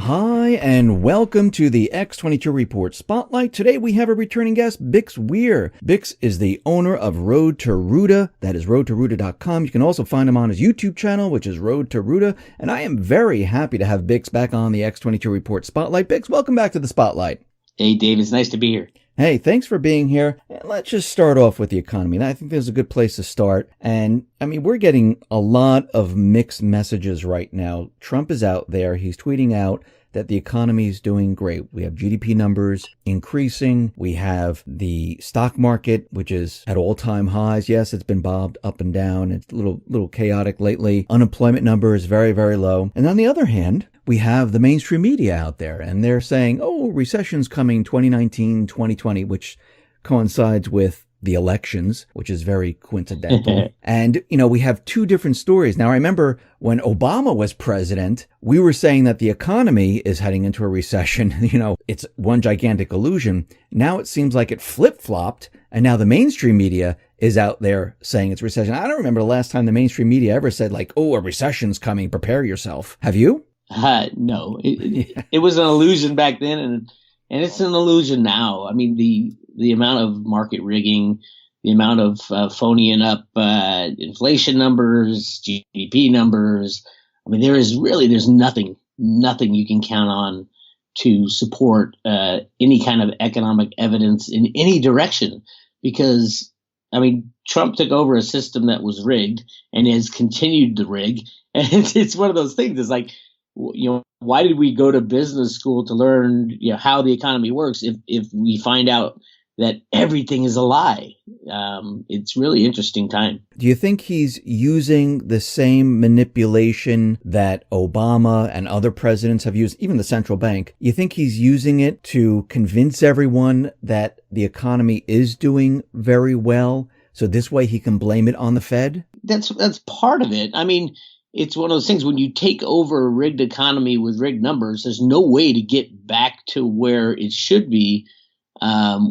Hi, and welcome to the X22 Report Spotlight. Today we have a returning guest, Bix Weir. Bix is the owner of Road to Ruta. That is roadtoruta.com. You can also find him on his YouTube channel, which is Road to Ruta. And I am very happy to have Bix back on the X22 Report Spotlight. Bix, welcome back to the Spotlight. Hey, Dave. It's nice to be here. Hey, thanks for being here. And let's just start off with the economy. And I think this is a good place to start. And I mean, we're getting a lot of mixed messages right now. Trump is out there. He's tweeting out that the economy is doing great. We have GDP numbers increasing. We have the stock market, which is at all-time highs. Yes, it's been bobbed up and down. It's a little chaotic lately. Unemployment number is very, very low. And on the other hand, we have the mainstream media out there, and they're saying, oh, recession's coming 2019, 2020, which coincides with the elections, which is very coincidental. And, we have two different stories. Now, I remember when Obama was president, we were saying that the economy is heading into a recession. It's one gigantic illusion. Now it seems like it flip-flopped, and now the mainstream media is out there saying it's recession. I don't remember the last time the mainstream media ever said, like, oh, a recession's coming, prepare yourself. Have you? No, it was an illusion back then, and it's an illusion now. I mean, the amount of market rigging, the amount of phoning up inflation numbers, GDP numbers. I mean, there's nothing you can count on to support any kind of economic evidence in any direction, because I mean, Trump took over a system that was rigged and has continued to rig, and it's one of those things. It's like, why did we go to business school to learn, how the economy works if we find out that everything is a lie? It's really interesting time. Do you think he's using the same manipulation that Obama and other presidents have used, even the central bank? You think he's using it to convince everyone that the economy is doing very well, so this way he can blame it on the Fed? That's part of it. I mean, it's one of those things, when you take over a rigged economy with rigged numbers, there's no way to get back to where it should be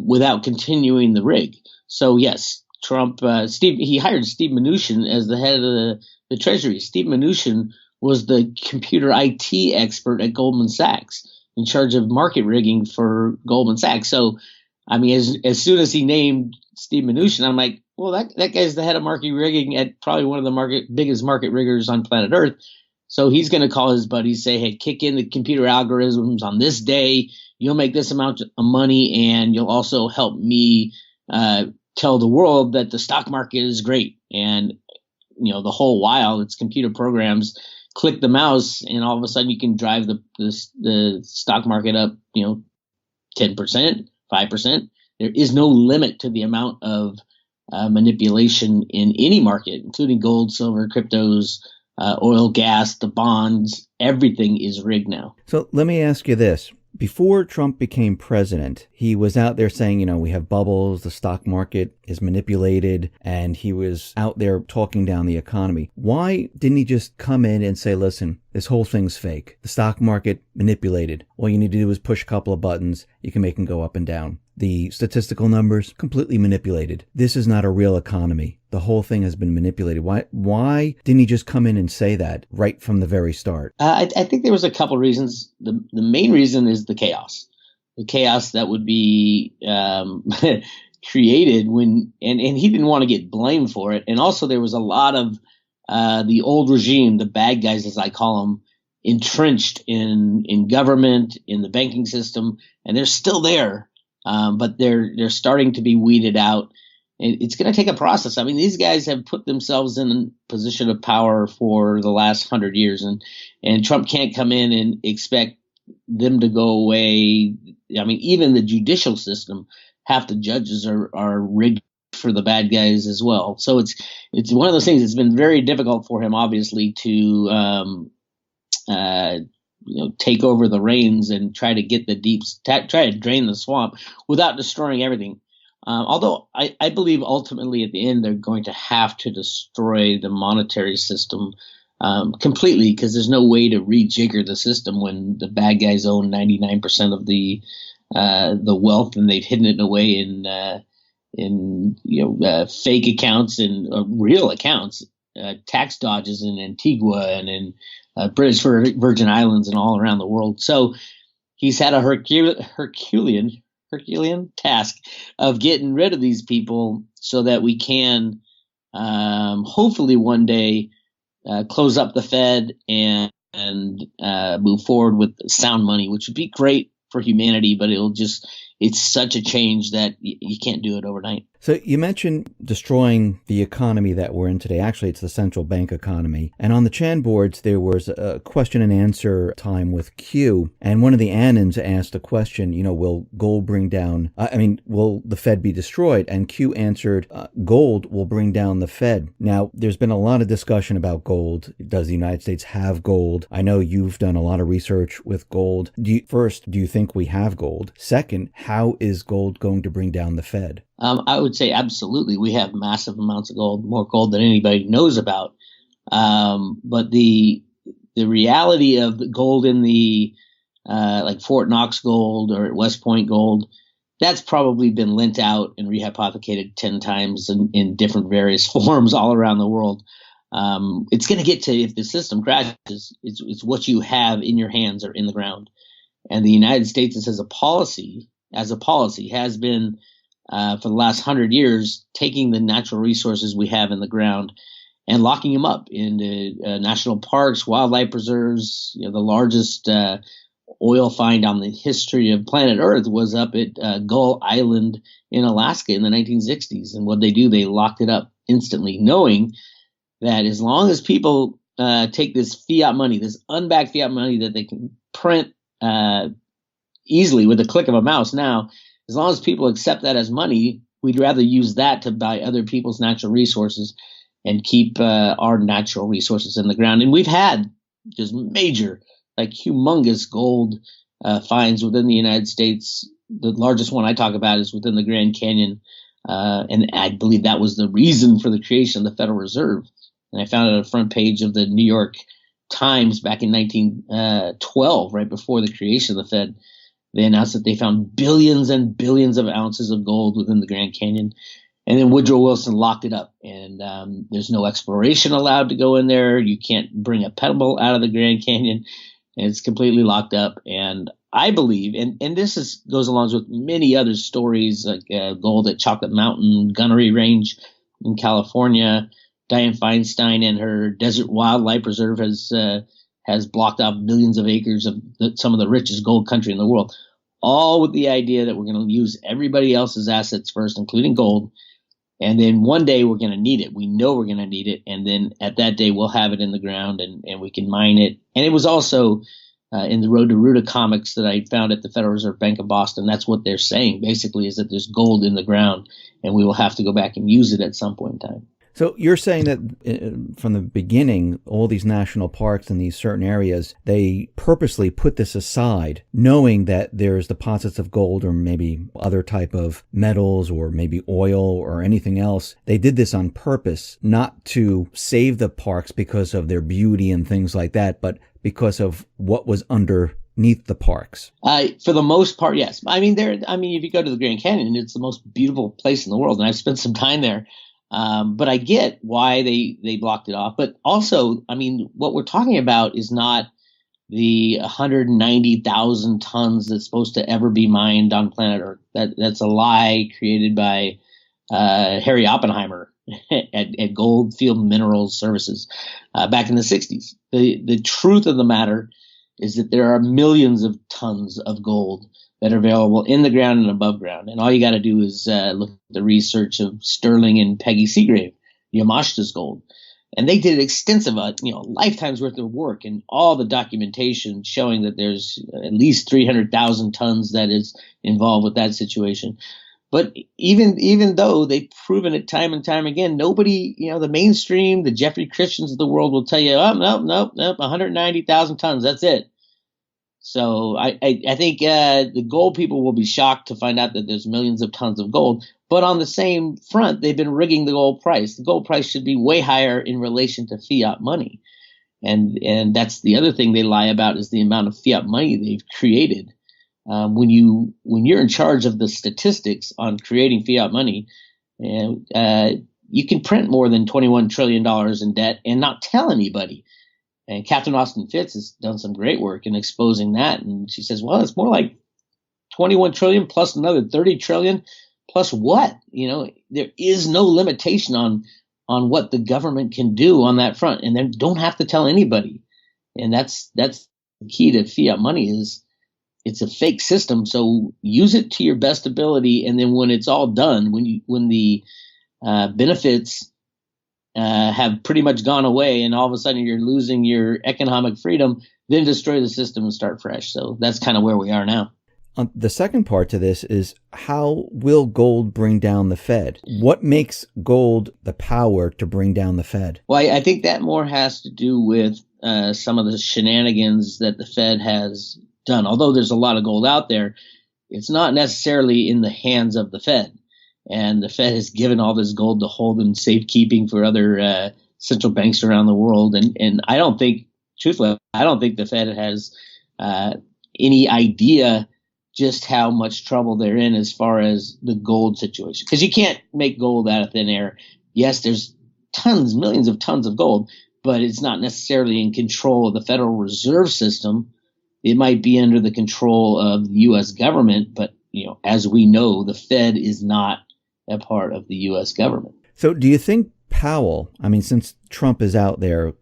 without continuing the rig. So yes, Trump, he hired Steve Mnuchin as the head of the Treasury. Steve Mnuchin was the computer IT expert at Goldman Sachs, in charge of market rigging for Goldman Sachs. So, I mean, as soon as he named Steve Mnuchin, I'm like, well, that guy's the head of market rigging at probably one of the biggest market riggers on planet Earth. So he's going to call his buddies, say, hey, kick in the computer algorithms on this day. You'll make this amount of money, and you'll also help me tell the world that the stock market is great. And, the whole while it's computer programs, click the mouse, and all of a sudden you can drive the stock market up, 10%, 5%. There is no limit to the amount of manipulation in any market, including gold, silver, cryptos, oil, gas, the bonds. Everything is rigged now. So let me ask you this. Before Trump became president, he was out there saying, we have bubbles, the stock market is manipulated, and he was out there talking down the economy. Why didn't he just come in and say, listen, this whole thing's fake. The stock market manipulated. All you need to do is push a couple of buttons. You can make them go up and down. The statistical numbers, completely manipulated. This is not a real economy. The whole thing has been manipulated. Why didn't he just come in and say that right from the very start? I think there was a couple of reasons. The main reason is the chaos. The chaos that would be created when, and he didn't want to get blamed for it. And also there was a lot of the old regime, the bad guys, as I call them, entrenched in government, in the banking system, and they're still there. But they're starting to be weeded out. And it's going to take a process. I mean, these guys have put themselves in a position of power for the last 100 years, and Trump can't come in and expect them to go away. I mean, even the judicial system, half the judges are rigged for the bad guys as well. So it's one of those things. It's been very difficult for him, obviously, to take over the reins and try to get try to drain the swamp without destroying everything. Although I believe ultimately at the end they're going to have to destroy the monetary system completely, because there's no way to rejigger the system when the bad guys own 99% of the wealth, and they've hidden it away in fake accounts and real accounts tax dodges in Antigua and in British Virgin Islands and all around the world. So he's had a Herculean task of getting rid of these people so that we can hopefully one day close up the Fed and move forward with sound money, which would be great for humanity, but it's such a change that you can't do it overnight. So you mentioned destroying the economy that we're in today. Actually, it's the central bank economy. And on the Chan boards, there was a question and answer time with Q. And one of the Annons asked a question, will gold bring down, will the Fed be destroyed? And Q answered, gold will bring down the Fed. Now, there's been a lot of discussion about gold. Does the United States have gold? I know you've done a lot of research with gold. First, do you think we have gold? Second, how is gold going to bring down the Fed? I would say absolutely. We have massive amounts of gold, more gold than anybody knows about. But the reality of the gold in the like Fort Knox gold or West Point gold, that's probably been lent out and rehypothecated 10 times in different various forms all around the world. It's going to get to, if the system crashes, it's what you have in your hands or in the ground. And the United States, as a policy, has been for the last 100 years, taking the natural resources we have in the ground and locking them up into national parks, wildlife preserves. The largest oil find on the history of planet Earth was up at Gull Island in Alaska in the 1960s. And what they do, they locked it up instantly, knowing that as long as people take this fiat money, this unbacked fiat money that they can print easily with a click of a mouse now, as long as people accept that as money, we'd rather use that to buy other people's natural resources and keep our natural resources in the ground. And we've had just major, like humongous gold finds within the United States. The largest one I talk about is within the Grand Canyon. And I believe that was the reason for the creation of the Federal Reserve. And I found it on the front page of the New York Times back in 1912, right before the creation of the Fed. They announced that they found billions and billions of ounces of gold within the Grand Canyon. And then Woodrow Wilson locked it up. And there's no exploration allowed to go in there. You can't bring a pebble out of the Grand Canyon. And it's completely locked up. And I believe, and this goes along with many other stories, like gold at Chocolate Mountain Gunnery Range in California. Dianne Feinstein and her Desert Wildlife Preserve has blocked off millions of acres of some of the richest gold country in the world, all with the idea that we're going to use everybody else's assets first, including gold. And then one day we're going to need it. We know we're going to need it. And then at that day, we'll have it in the ground and we can mine it. And it was also in the Road to Ruta comics that I found at the Federal Reserve Bank of Boston. That's what they're saying, basically, is that there's gold in the ground and we will have to go back and use it at some point in time. So you're saying that from the beginning, all these national parks in these certain areas, they purposely put this aside, knowing that there's deposits of gold or maybe other type of metals or maybe oil or anything else. They did this on purpose, not to save the parks because of their beauty and things like that, but because of what was underneath the parks. For the most part, yes. If you go to the Grand Canyon, it's the most beautiful place in the world, and I've spent some time there. But I get why they blocked it off. But also, what we're talking about is not the 190,000 tons that's supposed to ever be mined on planet Earth. That's a lie created by Harry Oppenheimer at Goldfield Mineral Services back in the 60s. The truth of the matter is that there are millions of tons of gold that are available in the ground and above ground. And all you got to do is look at the research of Sterling and Peggy Seagrave, Yamashita's gold. And they did extensive, lifetimes worth of work and all the documentation showing that there's at least 300,000 tons that is involved with that situation. But even though they've proven it time and time again, nobody, the mainstream, the Jeffrey Christians of the world will tell you, nope, 190,000 tons, that's it. So I think the gold people will be shocked to find out that there's millions of tons of gold. But on the same front, they've been rigging the gold price. The gold price should be way higher in relation to fiat money. And that's the other thing they lie about, is the amount of fiat money they've created. When you're in charge of the statistics on creating fiat money, you can print more than $21 trillion in debt and not tell anybody. And Catherine Austin Fitts has done some great work in exposing that. And she says, well, it's more like 21 trillion plus another 30 trillion plus what? There is no limitation on what the government can do on that front, and they don't have to tell anybody. And that's the key to fiat money is it's a fake system. So use it to your best ability. And then when it's all done, when the benefits have pretty much gone away and all of a sudden you're losing your economic freedom, then destroy the system and start fresh. So that's kind of where we are now. The second part to this is, how will gold bring down the Fed? What makes gold the power to bring down the Fed? Well, I think that more has to do with some of the shenanigans that the Fed has done. Although there's a lot of gold out there, it's not necessarily in the hands of the Fed. And the Fed has given all this gold to hold in safekeeping for other central banks around the world. And I don't think, truthfully, the Fed has any idea just how much trouble they're in as far as the gold situation. Because you can't make gold out of thin air. Yes, there's millions of tons of gold, but it's not necessarily in control of the Federal Reserve System. It might be under the control of the U.S. government, but as we know, the Fed is not a part of the U.S. government. So do you think Powell, since Trump is out there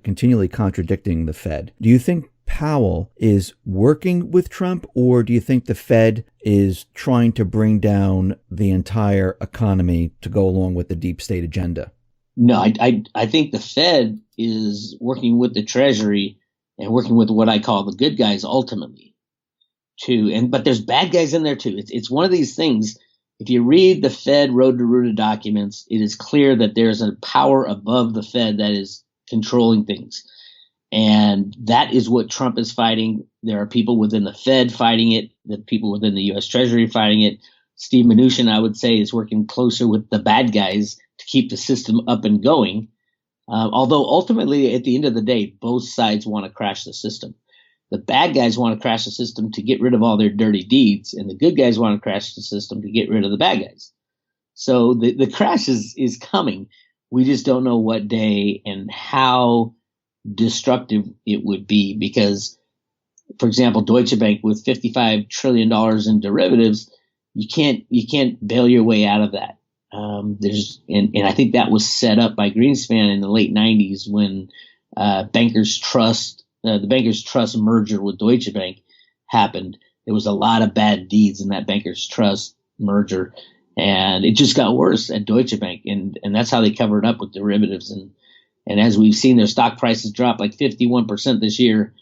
continually contradicting the Fed, do you think Powell is working with Trump, or do you think the Fed is trying to bring down the entire economy to go along with the deep state agenda? No, I think the Fed is working with the Treasury and working with what I call the good guys ultimately. But there's bad guys in there too. It's one of these things. If you read the Fed Road to Ruta documents, it is clear that there's a power above the Fed that is controlling things. And that is what Trump is fighting. There are people within the Fed fighting it, the people within the U.S. Treasury fighting it. Steve Mnuchin, I would say, is working closer with the bad guys to keep the system up and going. Although ultimately, at the end of the day, both sides want to crash the system. The bad guys want to crash the system to get rid of all their dirty deeds, and the good guys want to crash the system to get rid of the bad guys. So the crash is coming. We just don't know what day and how destructive it would be, because, for example, Deutsche Bank with $55 trillion in derivatives, you can't bail your way out of that. And I think that was set up by Greenspan in the late 90s when the Bankers Trust merger with Deutsche Bank happened. There was a lot of bad deeds in that Bankers Trust merger, and it just got worse at Deutsche Bank, and that's how they covered up with derivatives. And as we've seen, their stock prices drop like 51% this year,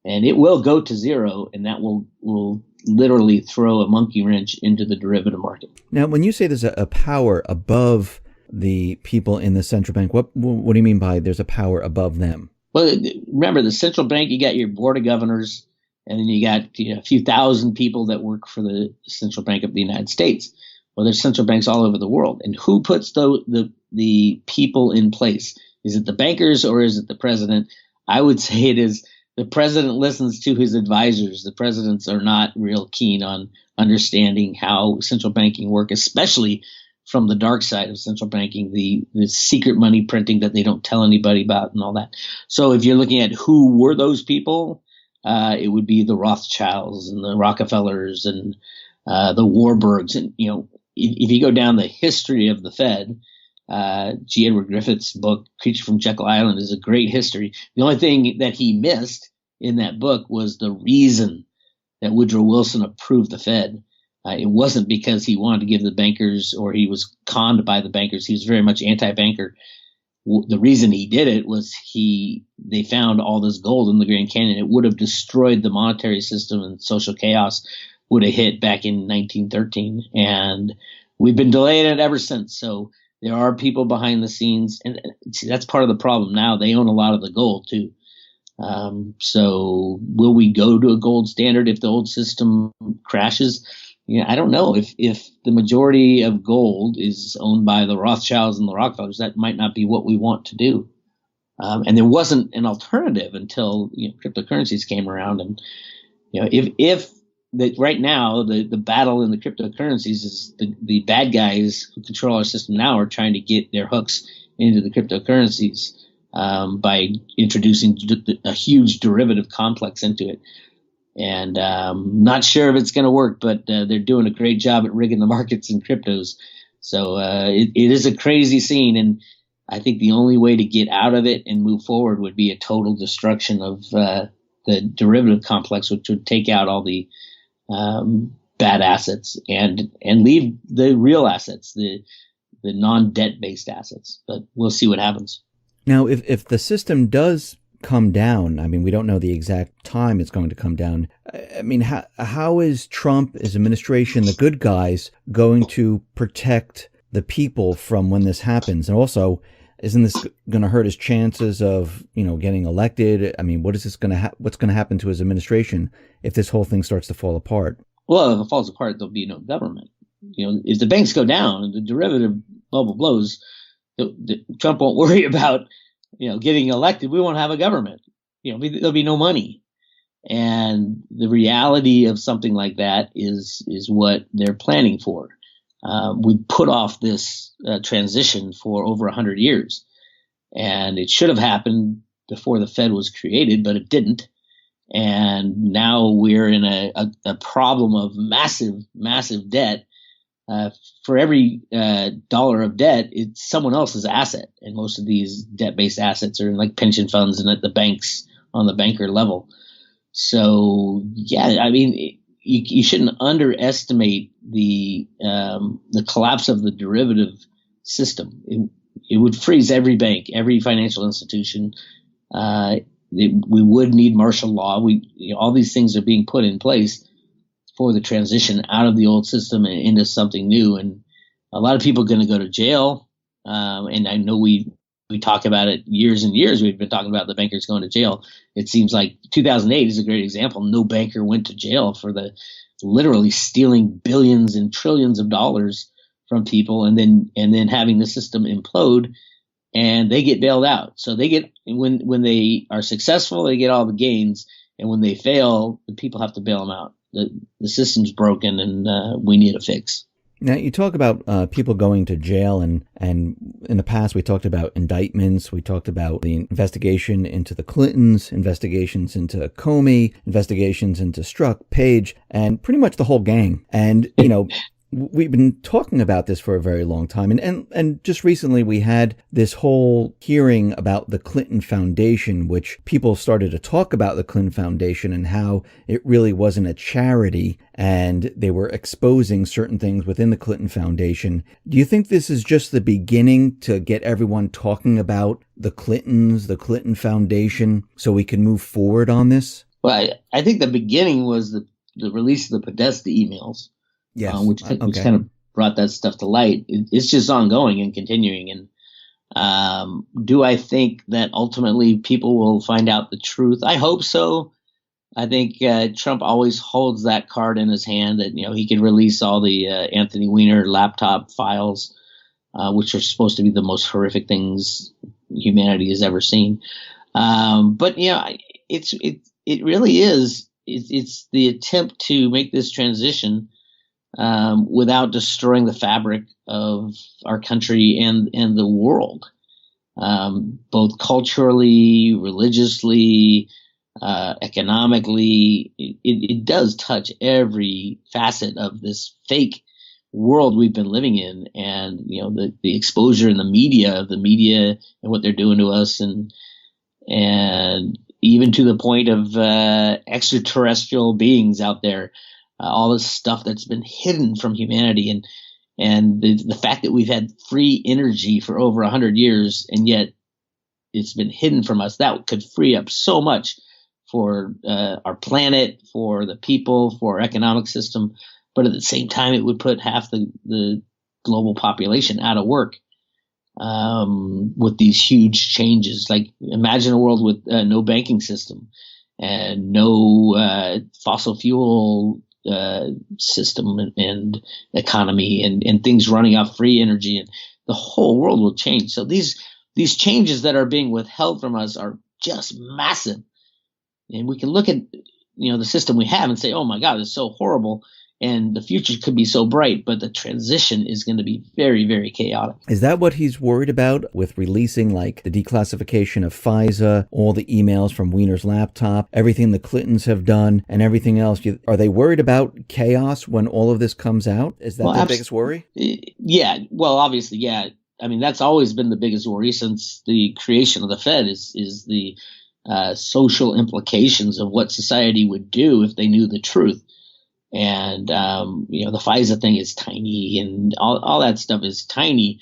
and it will go to zero, and that will literally throw a monkey wrench into the derivative market. Now, when you say there's a power above the people in the central bank, what do you mean by there's a power above them? Well, remember, the central bank, you got your board of governors, and then you got a few thousand people that work for the Central Bank of the United States. Well, there's central banks all over the world. And who puts the people in place? Is it the bankers or is it the president? I would say it is the president listens to his advisors. The presidents are not real keen on understanding how central banking work, especially from the dark side of central banking, the secret money printing that they don't tell anybody about and all that. So if you're looking at who were those people, it would be the Rothschilds and the Rockefellers and the Warburgs. And, if you go down the history of the Fed, G. Edward Griffith's book, Creature from Jekyll Island, is a great history. The only thing that he missed in that book was the reason that Woodrow Wilson approved the Fed. It wasn't because he wanted to give the bankers or he was conned by the bankers. He was very much anti-banker. The reason he did it was they found all this gold in the Grand Canyon. It would have destroyed the monetary system, and social chaos would have hit back in 1913. And we've been delaying it ever since. So there are people behind the scenes, and that's part of the problem now. They own a lot of the gold too. So will we go to a gold standard if the old system crashes? I don't know. If the majority of gold is owned by the Rothschilds and the Rockefellers, that might not be what we want to do. And there wasn't an alternative until cryptocurrencies came around. And if that right now the battle in the cryptocurrencies is the bad guys who control our system now are trying to get their hooks into the cryptocurrencies by introducing a huge derivative complex into it. And not sure if it's going to work, but they're doing a great job at rigging the markets in cryptos. So it is a crazy scene, and I think the only way to get out of it and move forward would be a total destruction of the derivative complex, which would take out all the bad assets and leave the real assets, the non-debt based assets. But we'll see what happens. Now, if the system does come down, I mean, we don't know the exact time it's going to come down. I mean, how is Trump, his administration, the good guys, going to protect the people from when this happens? And also, isn't this going to hurt his chances of, getting elected? I mean, what's going to happen to his administration if this whole thing starts to fall apart? Well, if it falls apart, there'll be no government. If the banks go down and the derivative bubble blows, Trump won't worry about, getting elected. We won't have a government. There'll be no money. And the reality of something like that is what they're planning for. We put off this transition for over 100 years, and it should have happened before the Fed was created, but it didn't. And now we're in a problem of massive debt. For every dollar of debt, it's someone else's asset. And most of these debt-based assets are in like pension funds and at the banks on the banker level. So, yeah, I mean, you shouldn't underestimate the collapse of the derivative system. It would freeze every bank, every financial institution. We would need martial law. All these things are being put in place for the transition out of the old system and into something new. And a lot of people are going to go to jail. And I know we talk about it years and years. We've been talking about the bankers going to jail. It seems like 2008 is a great example. No banker went to jail for literally stealing billions and trillions of dollars from people and then having the system implode, and they get bailed out. So they get, when they are successful, they get all the gains. And when they fail, the people have to bail them out. The system's broken, and we need a fix. Now, you talk about people going to jail, and in the past we talked about indictments. We talked about the investigation into the Clintons, investigations into Comey, investigations into Strzok, Page, and pretty much the whole gang. And, we've been talking about this for a very long time. And just recently we had this whole hearing about the Clinton Foundation, which people started to talk about the Clinton Foundation and how it really wasn't a charity, and they were exposing certain things within the Clinton Foundation. Do you think this is just the beginning to get everyone talking about the Clintons, the Clinton Foundation, so we can move forward on this? Well, I think the beginning was the release of the Podesta emails. Yes. Which kind of brought that stuff to light. It's just ongoing and continuing. And do I think that ultimately people will find out the truth? I hope so. I think Trump always holds that card in his hand that he can release all the Anthony Weiner laptop files, which are supposed to be the most horrific things humanity has ever seen. But it really is. It's the attempt to make this transition without destroying the fabric of our country and the world, both culturally, religiously, economically. It does touch every facet of this fake world we've been living in, and the exposure in the media and what they're doing to us, and even to the point of extraterrestrial beings out there. All this stuff that's been hidden from humanity, and the fact that we've had free energy for over 100 years, and yet it's been hidden from us, that could free up so much for our planet, for the people, for our economic system. But at the same time, it would put half the global population out of work with these huge changes. Like, imagine a world with no banking system and no fossil fuel system and economy and things running off free energy, and the whole world will change. So these changes that are being withheld from us are just massive. And we can look at the system we have and say, oh my God, it's so horrible. And the future could be so bright, but the transition is going to be very, very chaotic. Is that what he's worried about with releasing like the declassification of FISA, all the emails from Weiner's laptop, everything the Clintons have done and everything else? Are they worried about chaos when all of this comes out? Is that their biggest worry? Yeah. Well, obviously, yeah. I mean, that's always been the biggest worry since the creation of the Fed is the social implications of what society would do if they knew the truth. And, the FISA thing is tiny and all that stuff is tiny.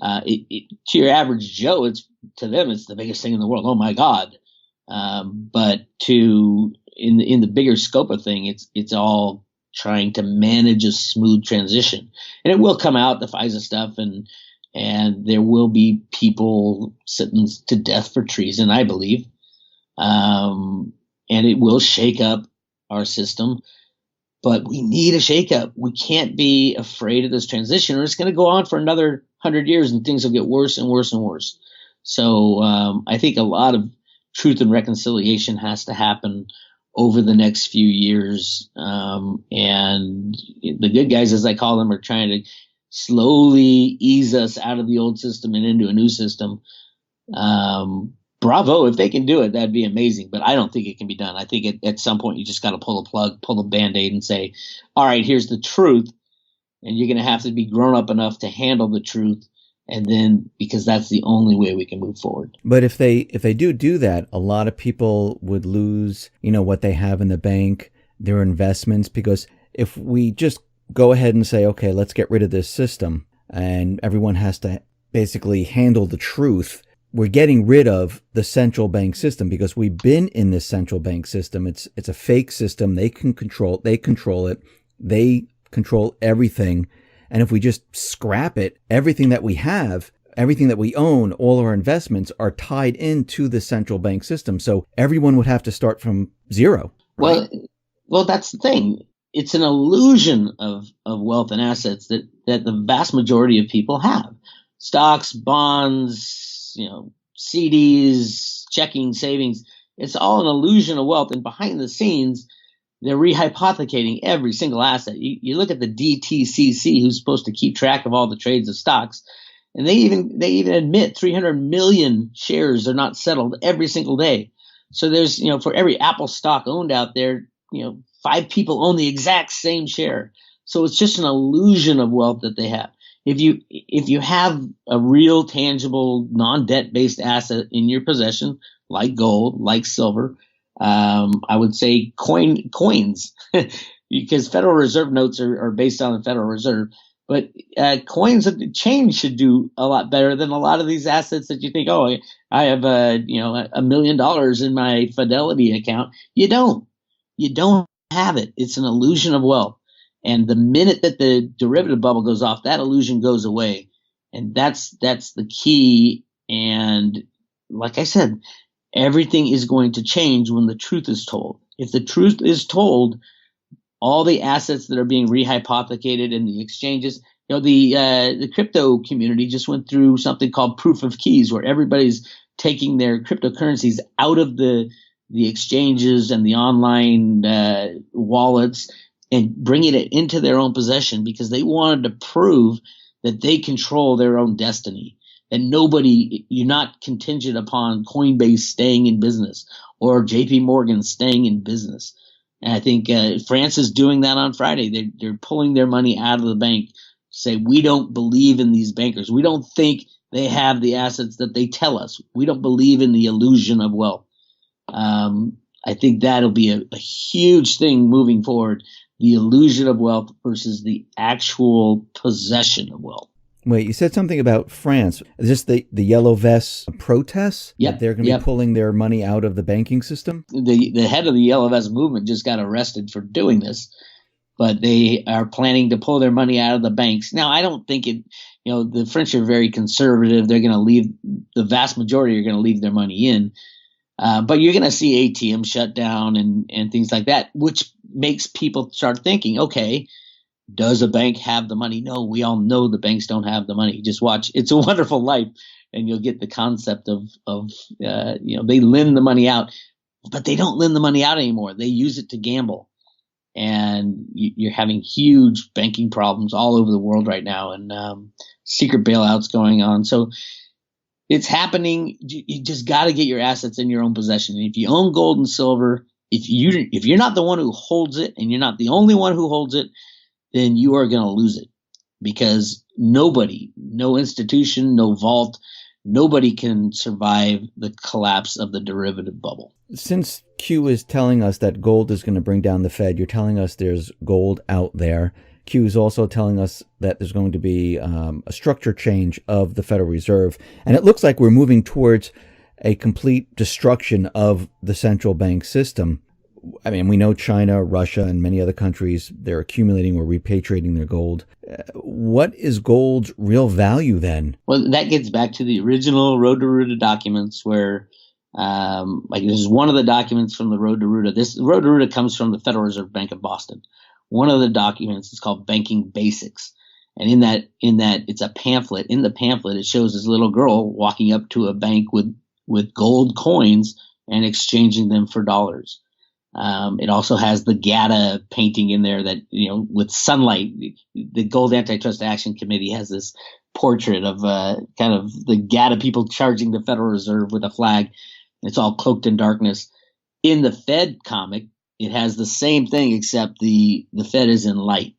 To your average Joe, to them, it's the biggest thing in the world. Oh my God. But in the bigger scope of thing, it's all trying to manage a smooth transition, and it will come out, the FISA stuff, and there will be people sentenced to death for treason, I believe. And it will shake up our system. But we need a shakeup. We can't be afraid of this transition, or it's going to go on for another 100 years and things will get worse and worse and worse. So I think a lot of truth and reconciliation has to happen over the next few years. And the good guys, as I call them, are trying to slowly ease us out of the old system and into a new system. Bravo. If they can do it, that'd be amazing. But I don't think it can be done. I think at some point you just got to pull the plug, pull the Band-Aid and say, all right, here's the truth. And you're going to have to be grown up enough to handle the truth. And then, because that's the only way we can move forward. But if they do that, a lot of people would lose, what they have in the bank, their investments, because if we just go ahead and say, okay, let's get rid of this system and everyone has to basically handle the truth, we're getting rid of the central bank system because we've been in this central bank system. It's a fake system. They control it. They control everything. And if we just scrap it, everything that we have, everything that we own, all our investments are tied into the central bank system. So everyone would have to start from zero. Right? Well, that's the thing. It's an illusion of wealth and assets that the vast majority of people have. Stocks, bonds, CDs, checking, savings. It's all an illusion of wealth. And behind the scenes, they're rehypothecating every single asset. You look at the DTCC, who's supposed to keep track of all the trades of stocks, and they even admit 300 million shares are not settled every single day. So there's, for every Apple stock owned out there, 5 people own the exact same share. So it's just an illusion of wealth that they have. If you have a real tangible non-debt based asset in your possession, like gold, like silver, I would say coins, because Federal Reserve notes are based on the Federal Reserve. But coins of change should do a lot better than a lot of these assets that you think, oh, I have $1 million in my Fidelity account. You don't have it. It's an illusion of wealth. And the minute that the derivative bubble goes off, that illusion goes away. And that's the key. And like I said, everything is going to change when the truth is told. If the truth is told, all the assets that are being rehypothecated in the exchanges, the crypto community just went through something called proof of keys, where everybody's taking their cryptocurrencies out of the exchanges and the online wallets and bringing it into their own possession, because they wanted to prove that they control their own destiny. And you're not contingent upon Coinbase staying in business or JP Morgan staying in business. And I think France is doing that on Friday. They're pulling their money out of the bank, say, we don't believe in these bankers. We don't think they have the assets that they tell us. We don't believe in the illusion of wealth. I think that'll be a huge thing moving forward, the illusion of wealth versus the actual possession of wealth. Wait, you said something about France. Is this the Yellow Vests protests? Yep. They're going to be pulling their money out of the banking system? The head of the Yellow Vest movement just got arrested for doing this, but they are planning to pull their money out of the banks. Now, I don't think the French are very conservative. They're going to leave, the vast majority are going to leave their money in. But you're going to see ATMs shut down and things like that, which makes people start thinking, okay, does a bank have the money? No, we all know the banks don't have the money. Just watch It's a Wonderful Life, and you'll get the concept of they lend the money out but they don't lend the money out anymore. They use it to gamble. And you're having huge banking problems all over the world right now, and secret bailouts going on. So it's happening. You just got to get your assets in your own possession. And if you own gold and silver, if you're not the one who holds it, and you're not the only one who holds it, then you are going to lose it, because nobody, no institution, no vault, nobody can survive the collapse of the derivative bubble. Since Q is telling us that gold is going to bring down the Fed, you're telling us there's gold out there. Q is also telling us that there's going to be a structure change of the Federal Reserve. And it looks like we're moving towards a complete destruction of the central bank system. I mean, we know China, Russia, and many other countries, they're accumulating or repatriating their gold. What is gold's real value then? Well, that gets back to the original Road to Ruta documents where, like this is one of the documents from the Road to Ruta. This Road to Ruta comes from the Federal Reserve Bank of Boston. One of the documents is called Banking Basics. And in that, it's a pamphlet. In the pamphlet, it shows this little girl walking up to a bank with gold coins and exchanging them for dollars. It also has the GATA painting in there that, with sunlight, the Gold Antitrust Action Committee has this portrait of kind of the GATA people charging the Federal Reserve with a flag. It's all cloaked in darkness. In the Fed comic, it has the same thing, except the Fed is in light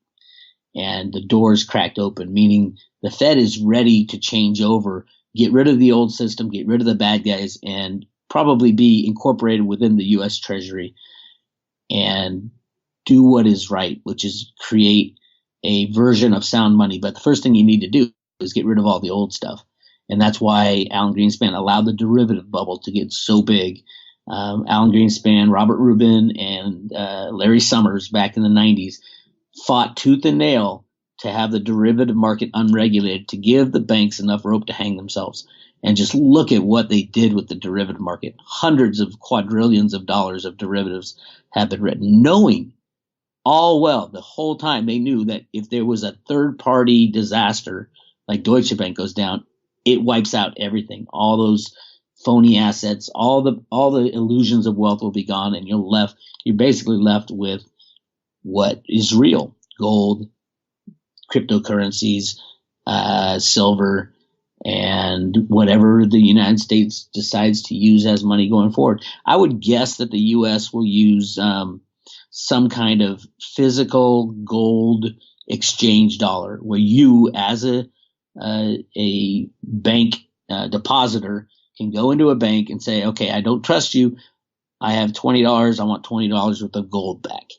and the doors cracked open, meaning the Fed is ready to change over, get rid of the old system, get rid of the bad guys, and probably be incorporated within the U.S. Treasury and do what is right, which is create a version of sound money. But the first thing you need to do is get rid of all the old stuff. And that's why Alan Greenspan allowed the derivative bubble to get so big. Alan Greenspan, Robert Rubin, and Larry Summers back in the 90s fought tooth and nail to have the derivative market unregulated, to give the banks enough rope to hang themselves. And just look at what they did with the derivative market. Hundreds of quadrillions of dollars of derivatives have been written, knowing all well the whole time they knew that if there was a third party disaster like Deutsche Bank goes down, it wipes out everything. All those phony assets, all the illusions of wealth will be gone, and you're basically left with what is real: gold, cryptocurrencies, silver, and whatever the United States decides to use as money going forward. I would guess that the U.S. will use some kind of physical gold exchange dollar, where you, as a bank depositor, can go into a bank and say, okay, I don't trust you. I have $20. I want $20 worth of gold back.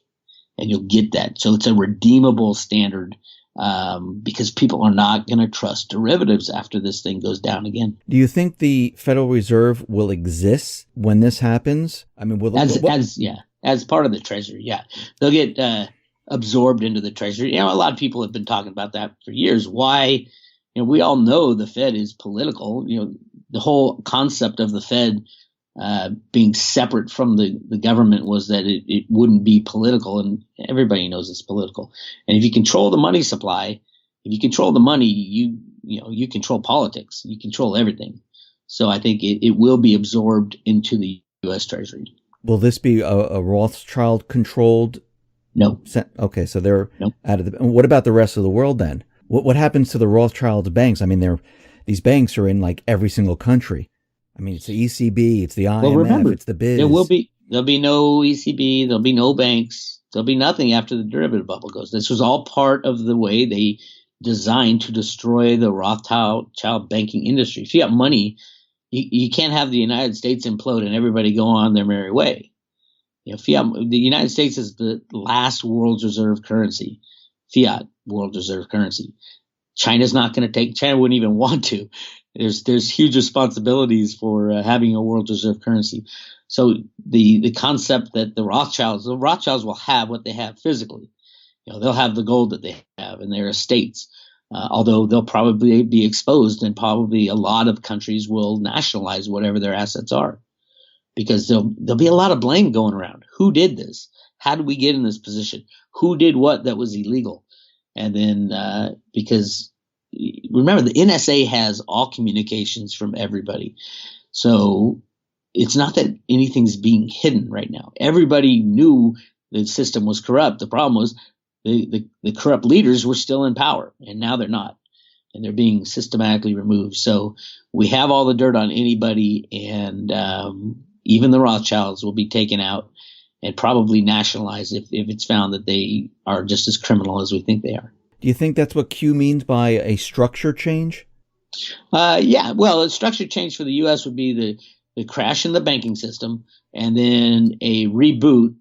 And you'll get that. So it's a redeemable standard, because people are not going to trust derivatives after this thing goes down again. Do you think the Federal Reserve will exist when this happens? I mean, as part of the Treasury, yeah. They'll get absorbed into the Treasury. A lot of people have been talking about that for years. Why? We all know the Fed is political. The whole concept of the Fed being separate from the government was that it wouldn't be political, and everybody knows it's political. And if you control the money supply, if you control the money, you control politics, you control everything. So I think it will be absorbed into the U.S. Treasury. Will this be a Rothschild controlled? No. Okay, so they're out of the. What about the rest of the world then? What happens to the Rothschild banks? I mean, these banks are in like every single country. I mean, it's the ECB, it's the IMF, well, remember, it's the BIS. There'll be no ECB, there'll be no banks, there'll be nothing after the derivative bubble goes. This was all part of the way they designed to destroy the Rothschild banking industry. Fiat money, you can't have the United States implode and everybody go on their merry way. The United States is the last world's reserve currency, fiat world reserve currency. China's not going to take. China wouldn't even want to. There's huge responsibilities for having a world reserve currency. So the concept that the Rothschilds will have what they have physically. They'll have the gold that they have in their estates, although they'll probably be exposed, and probably a lot of countries will nationalize whatever their assets are, because there'll be a lot of blame going around. Who did this? How did we get in this position? Who did what that was illegal? And then because remember, the NSA has all communications from everybody. So it's not that anything's being hidden right now. Everybody knew the system was corrupt. The problem was the corrupt leaders were still in power, and now they're not, and they're being systematically removed. So we have all the dirt on anybody, and even the Rothschilds will be taken out and probably nationalized if it's found that they are just as criminal as we think they are. Do you think that's what Q means by a structure change? Yeah, well, a structure change for the U.S. would be the crash in the banking system, and then a reboot,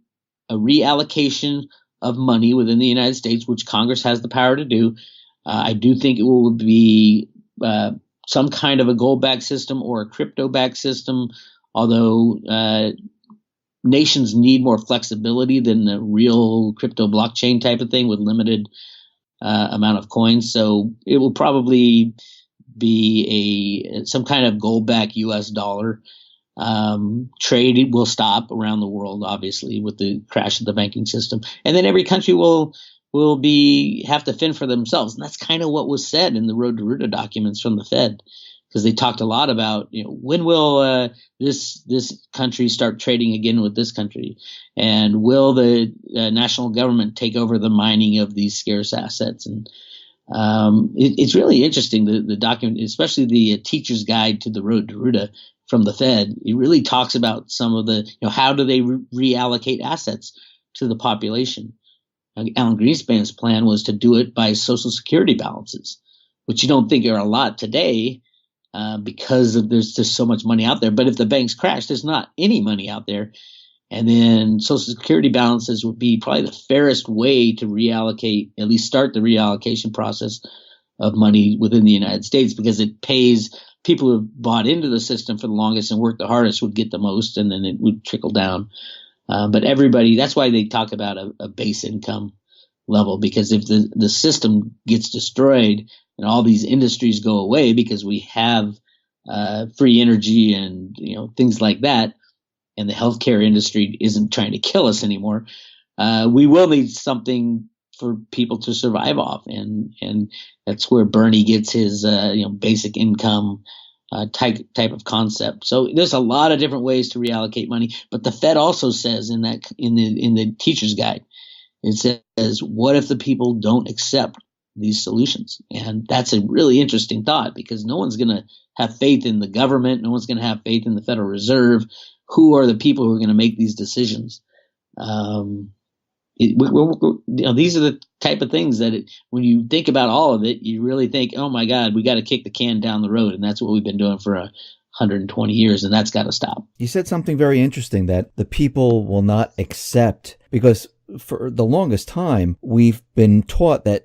a reallocation of money within the United States, which Congress has the power to do. I do think it will be some kind of a gold-backed system or a crypto-backed system, although nations need more flexibility than the real crypto blockchain type of thing with limited amount of coins. So it will probably be some kind of gold-backed U.S. dollar. Trade will stop around the world, obviously, with the crash of the banking system, and then every country will have to fend for themselves, and that's kind of what was said in the Road to Ruta documents from the Fed, because they talked a lot about, when will this country start trading again with this country, and will the national government take over the mining of these scarce assets, and it's really interesting, the document, especially the teacher's guide to the Road to Ruta from the Fed. It really talks about some of the, how do they reallocate assets to the population. Alan Greenspan's plan was to do it by Social Security balances, which you don't think are a lot today because there's just so much money out there. But if the banks crash, there's not any money out there. And then Social Security balances would be probably the fairest way to reallocate, at least start the reallocation process of money within the United States, because it pays people who have bought into the system for the longest and worked the hardest would get the most, and then it would trickle down. But everybody, that's why they talk about a base income level, because if the system gets destroyed and all these industries go away because we have free energy and things like that, and the healthcare industry isn't trying to kill us anymore, we will need something for people to survive off, and that's where Bernie gets his basic income type of concept. So there's a lot of different ways to reallocate money, but the Fed also says in the teacher's guide, it says, what if the people don't accept these solutions? And that's a really interesting thought, because no one's going to have faith in the government, no one's going to have faith in the Federal Reserve. Who are the people who are going to make these decisions? These are the type of things that when you think about all of it, you really think, oh my God, we got to kick the can down the road. And that's what we've been doing for 120 years, and that's got to stop. You said something very interesting, that the people will not accept, because for the longest time, we've been taught that,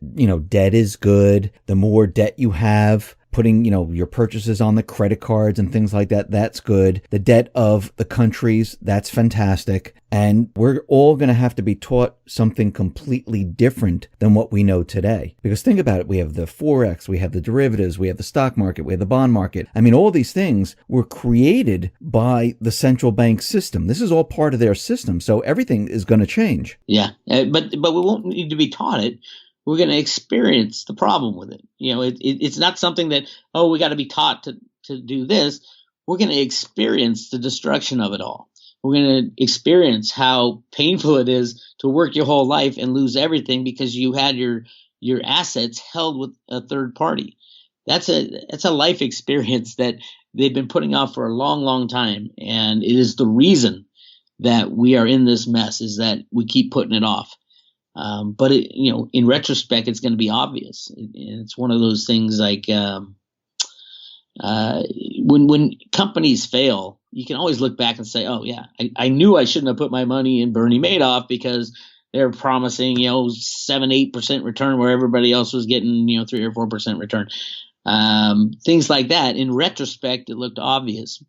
debt is good. The more debt you have, putting, your purchases on the credit cards and things like that, that's good. The debt of the countries, that's fantastic. And we're all going to have to be taught something completely different than what we know today. Because think about it, we have the Forex, we have the derivatives, we have the stock market, we have the bond market. I mean, all these things were created by the central bank system. This is all part of their system. So everything is going to change. Yeah, but we won't need to be taught it. We're going to experience the problem with it. It's not something that, we got to be taught to do this. We're going to experience the destruction of it all. We're going to experience how painful it is to work your whole life and lose everything because you had your assets held with a third party. That's a life experience that they've been putting off for a long, long time. And it is the reason that we are in this mess, is that we keep putting it off. But in retrospect, it's going to be obvious. It's one of those things like when companies fail, you can always look back and say, "Oh yeah, I knew I shouldn't have put my money in Bernie Madoff because they're promising 7-8% return where everybody else was getting 3 or 4% return." Things like that. In retrospect, it looked obvious,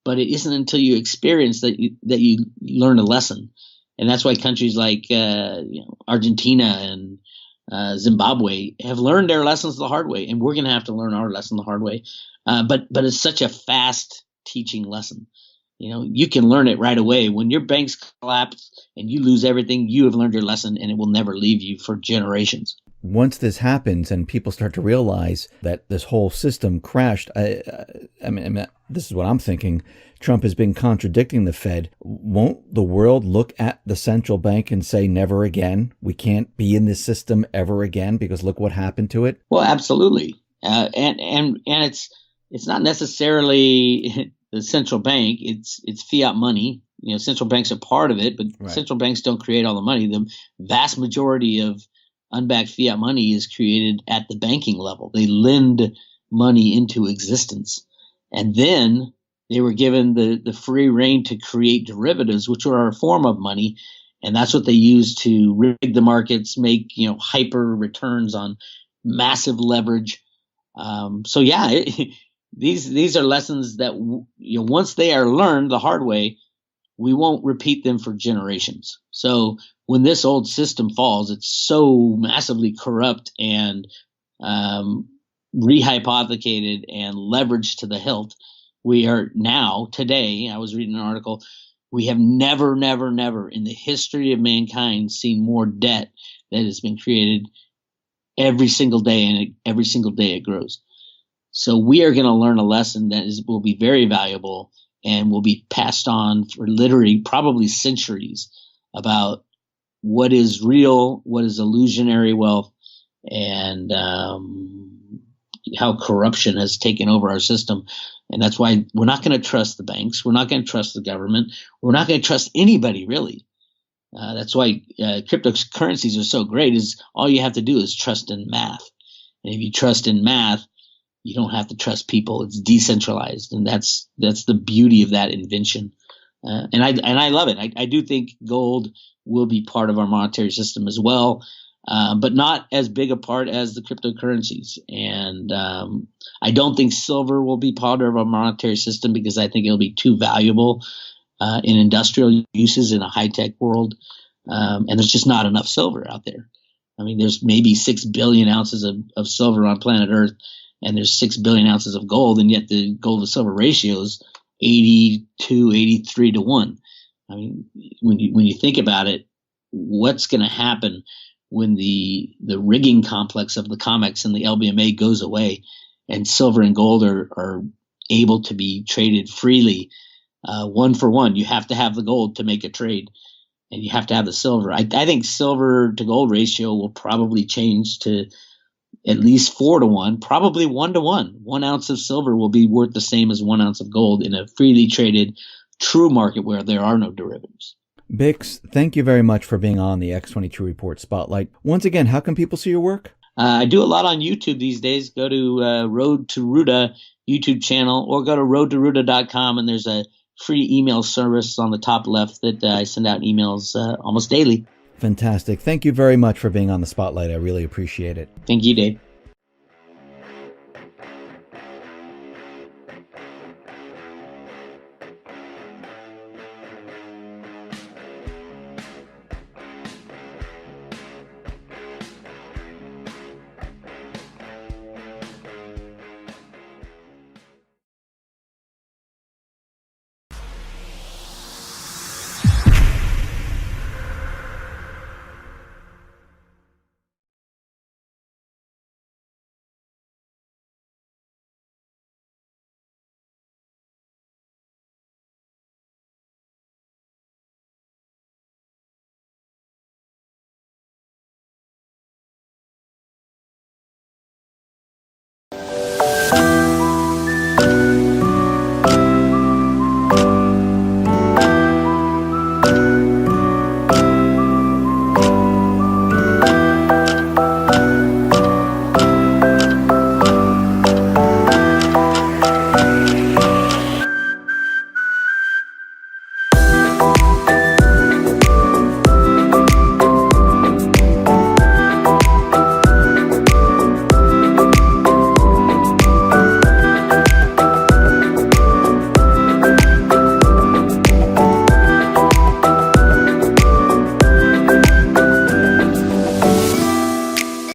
but it isn't until you experience that you learn a lesson. And that's why countries like Argentina and Zimbabwe have learned their lessons the hard way, and we're going to have to learn our lesson the hard way. But it's such a fast teaching lesson. You can learn it right away. When your banks collapse and you lose everything, you have learned your lesson, and it will never leave you for generations. once this happens and people start to realize that this whole system crashed, I mean, this is what I'm thinking. Trump has been contradicting the Fed. Won't the world look at the central bank and say, never again? We can't be in this system ever again because look what happened to it? Well, absolutely. And it's not necessarily the central bank. It's fiat money. Central banks are part of it, but Right. Central banks don't create all the money. The vast majority of unbacked fiat money is created at the banking level. They lend money into existence. And then they were given the free rein to create derivatives, which are a form of money. And that's what they use to rig the markets, make, hyper returns on massive leverage. These are lessons that, once they are learned the hard way, we won't repeat them for generations. So when this old system falls, it's so massively corrupt and rehypothecated and leveraged to the hilt. We are now, today, I was reading an article, we have never in the history of mankind seen more debt that has been created every single day, and every single day it grows. So we are going to learn a lesson that will be very valuable and will be passed on for literally probably centuries about what is real, what is illusionary wealth, and how corruption has taken over our system. And that's why we're not going to trust the banks. We're not going to trust the government. We're not going to trust anybody, really. That's why cryptocurrencies are so great, is all you have to do is trust in math. And if you trust in math, you don't have to trust people. It's decentralized, and that's the beauty of that invention. And I love it. I do think gold will be part of our monetary system as well, but not as big a part as the cryptocurrencies. And I don't think silver will be part of our monetary system because I think it'll be too valuable in industrial uses in a high-tech world. And there's just not enough silver out there. I mean, there's maybe 6 billion ounces of silver on planet Earth, and there's 6 billion ounces of gold, and yet the gold to silver ratio is 82, 83 to 1. I mean, when you think about it, what's going to happen when the rigging complex of the COMEX and the LBMA goes away, and silver and gold are able to be traded freely, one for one? You have to have the gold to make a trade, and you have to have the silver. I think silver to gold ratio will probably change to at least 4 to 1, probably 1 to 1. 1 ounce of silver will be worth the same as 1 ounce of gold in a freely traded true market where there are no derivatives. Bix, thank you very much for being on the X22 Report Spotlight. Once again, how can people see your work? I do a lot on YouTube these days. Go to Road to Ruta YouTube channel, or go to roadtoruta.com, and there's a free email service on the top left that I send out emails almost daily. Fantastic. Thank you very much for being on the Spotlight. I really appreciate it. Thank you, Dave.